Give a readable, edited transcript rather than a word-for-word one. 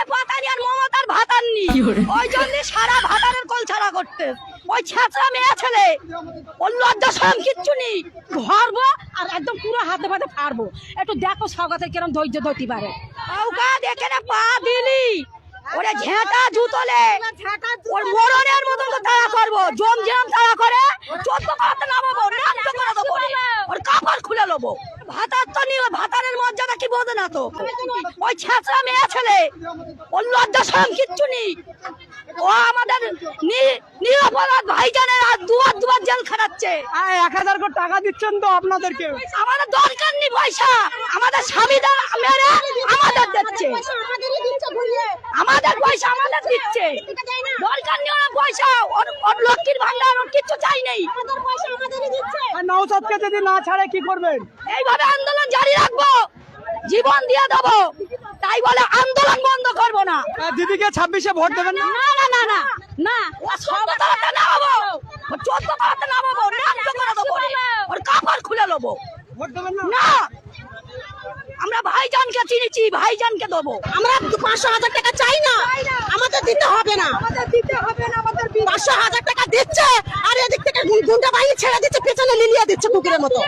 আছে পাতানি আর মমতার ভাতাননি, ওই জন্য সারা ভাতারের কল ছাড়া করতে ওই ছেঁচড়া মেয়ে ছেলে ওর লজ্জা সরম কিচ্ছু নেই। ধরবো আর একদম পুরো হাতে পাতে ফাড়বো। একটু দেখো স্বাগতের কিরম ধৈর্য ধরতে পারে। আউকাদ এখানে পা দিলি ওরে ঝেঁটা জুতলে ওর মরণের মতন তো তাড়া করবো, জম জম তাড়া করে 14 পাতে নামাবো, নামতে করে দেবো রে। ওর কাপড় খুলে নেবো। ভাতার তো নিয়ে ভাতারের মর্যাদা কি বোঝে না তো। ওই ছেঁচড়া মেয়ে ছেলে ওর লজ্জা সরম কিচ্ছু নেই। ও আমাদের নিরপরাধ ভাইজানের আর দুবার জেল খাটাচ্ছে। 1000 করে টাকা দিচ্ছেন তো আপনাদেরকে? আমাদের দরকার নেই পয়সা, আমাদের স্বামীদের মেরে আমাদের দিচ্ছে, আমাদের পয়সা আমাদের দিচ্ছে। দরকার নেই ওর পয়সা, ওর লক্ষ্মীর ভান্ডার ওর কিচ্ছু চাই নেই। আর নওশাদকে যদি না ছাড়ে কি করবেন? এইভাবে আন্দোলন জারি রাখবো, জীবন দিয়ে দেবো, তাই বলে আন্দোলন বন্ধ করবো না। দিদিকে 26-এ ভোট দেবেন না? না না না না না, ও 14 তালাতে নামাবো, ও 14 তালাতে নামাবো, নামতে করে দেবো রে। ওর কাপড় খুলে নেবো। ভোট দেবেন না? না, আমরা ভাইজানকে চিনেছি, ভাইজানকে দেবো। আমরা 500,000 টাকা চাই না, আমাদের দিতে হবে না, আমাদের দিতে হবে না, আমাদের 500,000 টাকা দিচ্ছে আর এদিক থেকে গুন্ডা বাহিনী ছেড়ে দিচ্ছে, পেছনে লিলিয়ে দিচ্ছে কুকুরের মতো।